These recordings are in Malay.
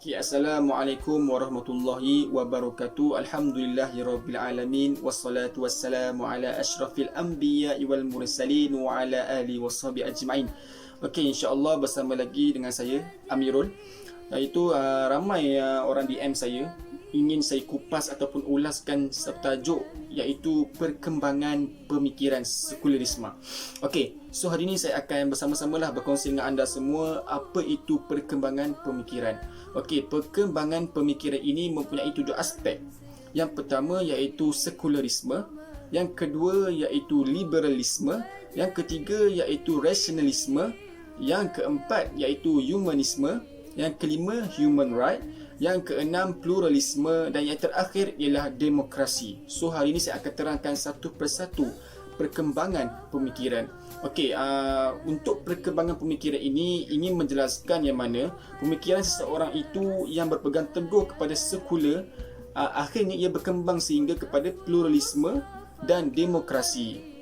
Assalamualaikum warahmatullahi wabarakatuh. Alhamdulillahirabbil alamin wassalatu wassalamu ala asyrafil anbiya'i wal mursalin wa ala alihi washabihi ajmain. Okey, insya-Allah bersama lagi dengan saya Amirul. Iaitu ramai orang DM saya ingin saya kupas ataupun ulaskan satu tajuk, iaitu perkembangan pemikiran sekularisme. Okey, so hari ini saya akan bersama-samalah berkongsi dengan anda semua apa itu perkembangan pemikiran. Okey, perkembangan pemikiran ini mempunyai 7 aspek. Yang pertama iaitu sekularisme, yang kedua iaitu liberalisme, yang ketiga iaitu rasionalisme, yang keempat iaitu humanisme, yang kelima human right, yang keenam pluralisme, dan yang terakhir ialah demokrasi. So hari ini saya akan terangkan satu persatu perkembangan pemikiran. Okey, untuk perkembangan pemikiran ini ingin menjelaskan yang mana pemikiran seseorang itu yang berpegang teguh kepada sekular, akhirnya ia berkembang sehingga kepada pluralisme dan demokrasi.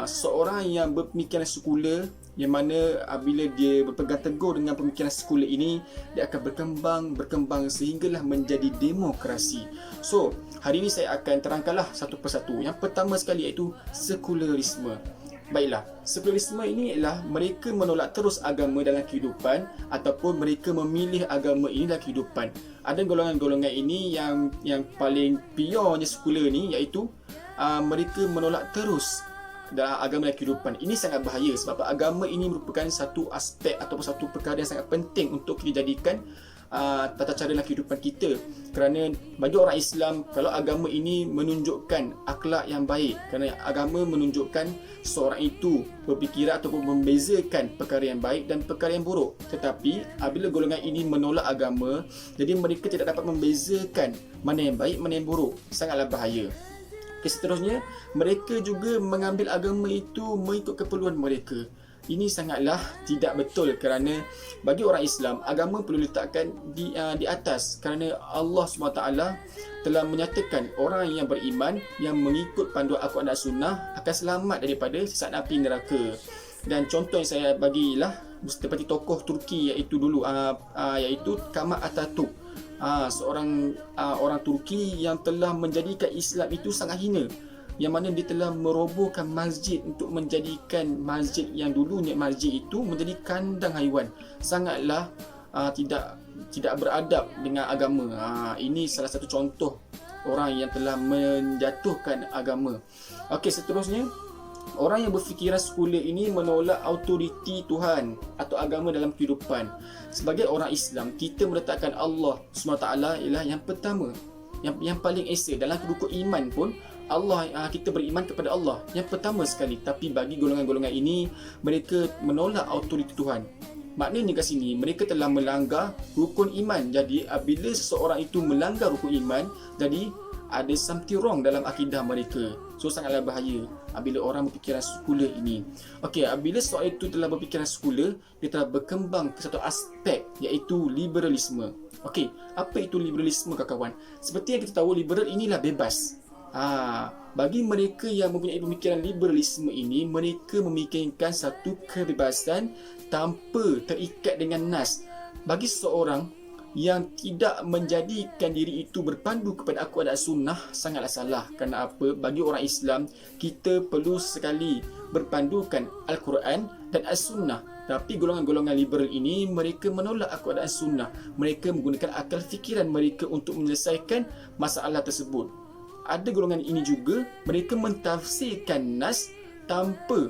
Seseorang yang berpemikiran sekular, yang mana bila dia berpegang teguh dengan pemikiran sekular ini, dia akan berkembang sehinggalah menjadi demokrasi. So hari ini saya akan terangkanlah satu persatu. Yang pertama sekali iaitu sekularisme. Baiklah, sekularisme ini ialah mereka menolak terus agama dalam kehidupan ataupun mereka memilih agama ini dalam kehidupan. Ada golongan-golongan ini yang paling purenya sekular ni, iaitu mereka menolak terus dalam agama dan kehidupan. Ini sangat bahaya sebab agama ini merupakan satu aspek ataupun satu perkara yang sangat penting untuk kita jadikan tata cara dalam kehidupan kita. Kerana bagi orang Islam, kalau agama ini menunjukkan akhlak yang baik, kerana agama menunjukkan seorang itu berfikiran ataupun membezakan perkara yang baik dan perkara yang buruk. Tetapi apabila golongan ini menolak agama, jadi mereka tidak dapat membezakan mana yang baik, mana yang buruk. Sangatlah bahaya. Seterusnya, mereka juga mengambil agama itu mengikut keperluan mereka. Ini sangatlah tidak betul, kerana bagi orang Islam, agama perlu diletakkan di atas, kerana Allah SWT telah menyatakan orang yang beriman, yang mengikut panduan Al-Quran dan Sunnah akan selamat daripada siksa api neraka. Dan contoh yang saya bagilah seperti tokoh Turki iaitu Kemal Atatürk. Seorang orang Turki yang telah menjadikan Islam itu sangat hina, yang mana dia telah merobohkan masjid untuk menjadikan masjid yang dulunya masjid itu menjadi kandang haiwan. Sangatlah tidak beradab dengan agama. Ini salah satu contoh orang yang telah menjatuhkan agama. Okey, seterusnya, orang yang berfikiran sekular ini menolak autoriti Tuhan atau agama dalam kehidupan. Sebagai orang Islam, kita meletakkan Allah SWT ialah yang pertama, yang paling esa. Dalam rukun iman pun Allah, kita beriman kepada Allah yang pertama sekali. Tapi bagi golongan-golongan ini, mereka menolak autoriti Tuhan. Maknanya kat sini mereka telah melanggar rukun iman. Jadi apabila seseorang itu melanggar rukun iman, jadi ada something wrong dalam akidah mereka. So sangatlah bahaya apabila orang berfikiran sekular ini. Okey, apabila seorang itu telah berfikiran sekular, dia telah berkembang ke satu aspek, iaitu liberalisme. Okey, apa itu liberalisme, kawan-kawan? Seperti yang kita tahu, liberal inilah bebas. Bagi mereka yang mempunyai pemikiran liberalisme ini, mereka memikirkan satu kebebasan tanpa terikat dengan nas. Bagi seseorang yang tidak menjadikan diri itu berpandu kepada Al-Quran dan Sunnah, sangatlah salah. Kerana apa? Bagi orang Islam, kita perlu sekali berpandukan Al-Quran dan As-Sunnah. Tapi golongan-golongan liberal ini, mereka menolak Al-Quran dan Sunnah. Mereka menggunakan akal fikiran mereka untuk menyelesaikan masalah tersebut. Ada golongan ini juga, mereka mentafsirkan nas tanpa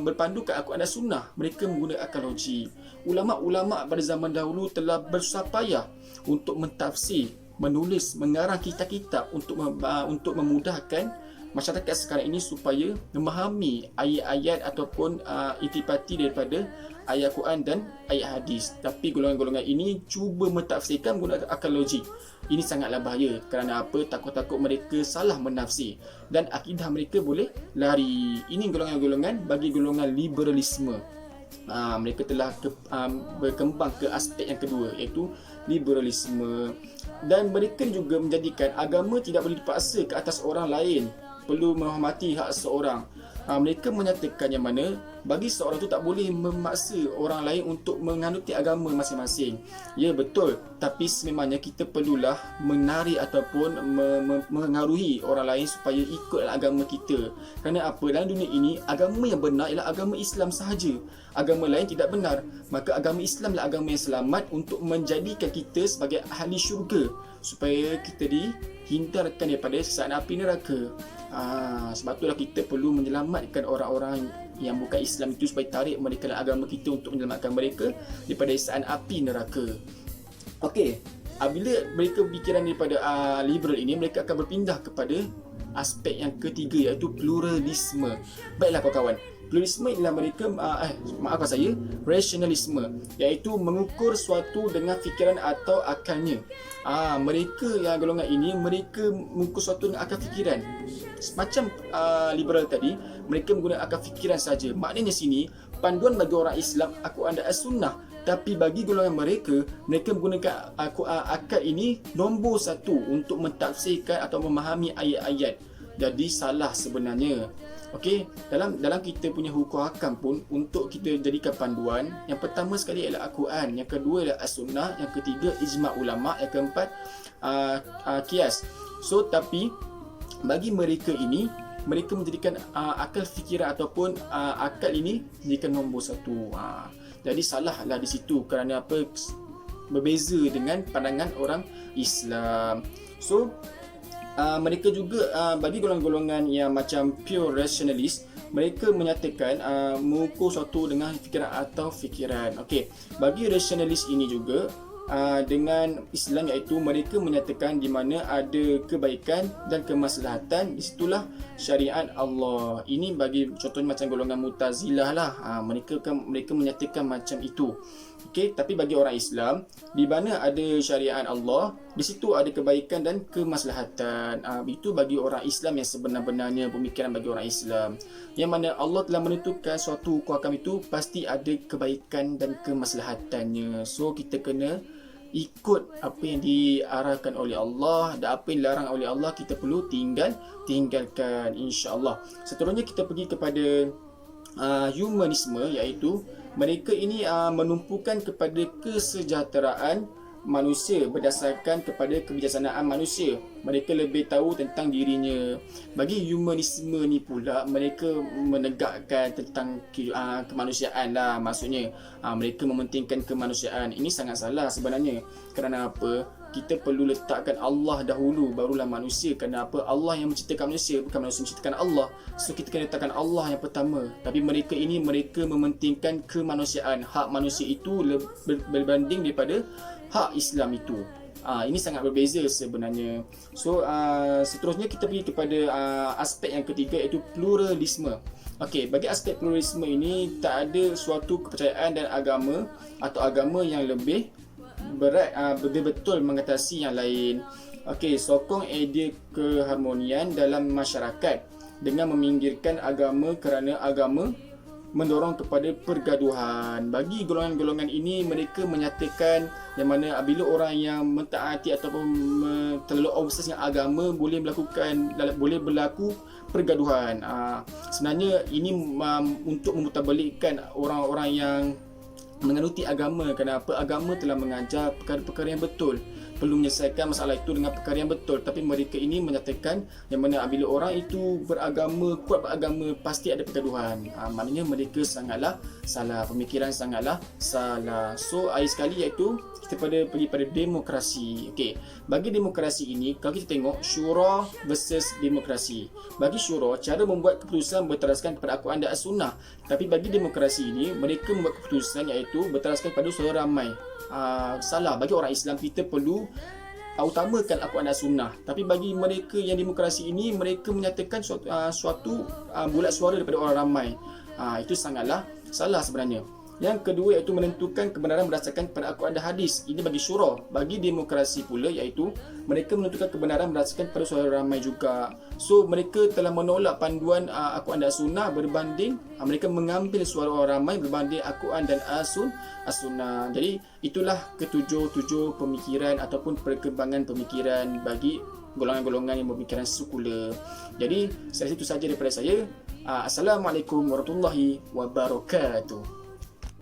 berpandukan Al-Quran dan Sunnah. Mereka menggunakan akal logik. Ulama-ulama pada zaman dahulu telah bersusah payah untuk mentafsir, menulis, mengarang kitab-kitab untuk memudahkan masyarakat sekarang ini supaya memahami ayat-ayat ataupun intipati daripada ayat Quran dan ayat hadis. Tapi golongan-golongan ini cuba mentafsirkan menggunakan akal logik. Ini sangatlah bahaya. Kerana apa? Takut-takut mereka salah menafsir dan akidah mereka boleh lari. Ini golongan-golongan bagi golongan liberalisme. Mereka telah berkembang ke aspek yang kedua, iaitu liberalisme. Dan mereka juga menjadikan agama tidak boleh dipaksa ke atas orang lain, perlu menghormati hak seseorang. mereka menyatakan yang mana bagi seorang tu tak boleh memaksa orang lain untuk menganuti agama masing-masing. Ya, betul, tapi sememangnya kita perlulah menarik ataupun mengaruhi orang lain supaya ikut agama kita. Kerana apa? Dalam dunia ini, agama yang benar ialah agama Islam sahaja. Agama lain tidak benar. Maka agama Islam adalah agama yang selamat untuk menjadikan kita sebagai ahli syurga, supaya kita dihindarkan daripada siksa api neraka. Sebab itulah kita perlu menyelamatkan orang-orang yang bukan Islam itu, supaya tarik mereka dalam agama kita untuk menyelamatkan mereka daripada siksa api neraka. Okey, bila mereka berfikiran daripada liberal ini, mereka akan berpindah kepada aspek yang ketiga, iaitu pluralisme. Baiklah kawan-kawan, pluralisme ialah mereka rasionalisme, iaitu mengukur suatu dengan fikiran atau akalnya. Mereka yang golongan ini, mereka mengukur suatu dengan akal fikiran. Macam liberal tadi, mereka menggunakan akal fikiran saja. Maknanya sini, panduan bagi orang Islam Al-Quran dan As-Sunnah. Tapi bagi golongan mereka, mereka menggunakan akal ini nombor satu untuk mentafsirkan atau memahami ayat-ayat. Jadi salah sebenarnya. Okey, dalam kita punya hukum hakam pun, untuk kita jadikan panduan, yang pertama sekali ialah Al-Quran, yang kedua ialah As-Sunnah, yang ketiga ijma' ulama', yang keempat qiyas. So, tapi bagi mereka ini, mereka menjadikan akal fikiran ataupun akal ini menjadikan nombor satu. Jadi salahlah di situ. Kerana apa? Berbeza dengan pandangan orang Islam. So, mereka juga bagi golongan-golongan yang macam pure rationalist, mereka menyatakan mengukur suatu dengan fikiran atau fikiran. Okey, bagi rationalist ini juga dengan Islam, iaitu mereka menyatakan di mana ada kebaikan dan kemaslahatan, di situlah syariat Allah. Ini bagi contohnya macam golongan Mu'tazilah lah. Mereka menyatakan macam itu. Okey, tapi bagi orang Islam, di mana ada syariat Allah, di situ ada kebaikan dan kemaslahatan. Itu bagi orang Islam yang sebenar-benarnya pemikiran bagi orang Islam. Yang mana Allah telah menentukan suatu hukum hakam itu pasti ada kebaikan dan kemaslahatannya. So, kita kena ikut apa yang diarahkan oleh Allah, dan apa yang dilarang oleh Allah kita perlu tinggalkan, insya-Allah. Seterusnya kita pergi kepada humanisme, iaitu mereka ini menumpukan kepada kesejahteraan manusia berdasarkan kepada kebijaksanaan manusia. Mereka lebih tahu tentang dirinya. Bagi humanisme ni pula, mereka menegakkan tentang kemanusiaan lah. Maksudnya mereka mementingkan kemanusiaan. Ini sangat salah sebenarnya. Kerana apa? Kita perlu letakkan Allah dahulu, barulah manusia. Kerana apa? Allah yang menciptakan manusia, bukan manusia menciptakan Allah. So kita kena letakkan Allah yang pertama. Tapi mereka ini, mereka mementingkan kemanusiaan. Hak manusia itu berbanding daripada hak Islam itu. Ini sangat berbeza sebenarnya. So seterusnya kita pergi kepada aspek yang ketiga, iaitu pluralisme. Okey, bagi aspek pluralisme ini, tak ada suatu kepercayaan dan agama atau agama yang lebih berat betul mengatasi yang lain. Okey, sokong idea keharmonian dalam masyarakat dengan meminggirkan agama, kerana agama mendorong kepada pergaduhan. Bagi golongan-golongan ini, mereka menyatakan yang mana bila orang yang mentaati ataupun terlalu obses dengan agama boleh berlaku pergaduhan. Sebenarnya ini untuk memutarbalikkan orang-orang yang menganuti agama. Kenapa? Agama telah mengajar perkara-perkara yang betul, perlu menyelesaikan masalah itu dengan perkara yang betul. Tapi mereka ini menyatakan yang mana bila orang itu kuat beragama, pasti ada pergaduhan. Maknanya mereka sangatlah salah, pemikiran sangatlah salah. So akhir sekali, iaitu kita pergi pada demokrasi. Okey, bagi demokrasi ini, kalau kita tengok syura versus demokrasi. Bagi syura, cara membuat keputusan berteraskan kepada Al-Quran dan As-Sunnah. Tapi bagi demokrasi ini, mereka membuat keputusan iaitu berteraskan kepada suara ramai. Salah. Bagi orang Islam, kita perlu utamakan Al-Quran dan Sunnah. Tapi bagi mereka yang demokrasi ini, mereka menyatakan suatu bulat suara daripada orang ramai. Itu sangatlah salah sebenarnya. Yang kedua iaitu menentukan kebenaran berdasarkan pada Al-Quran dan hadis. Ini bagi syura. Bagi demokrasi pula iaitu mereka menentukan kebenaran berdasarkan pada suara ramai juga. So mereka telah menolak panduan Al-Quran dan Sunnah berbanding mereka mengambil suara orang ramai berbanding Al-Quran dan As-Sunnah. Jadi itulah ketujuh pemikiran ataupun perkembangan pemikiran bagi golongan-golongan yang berfikiran sekular. Jadi itu saja daripada saya. Assalamualaikum warahmatullahi wabarakatuh.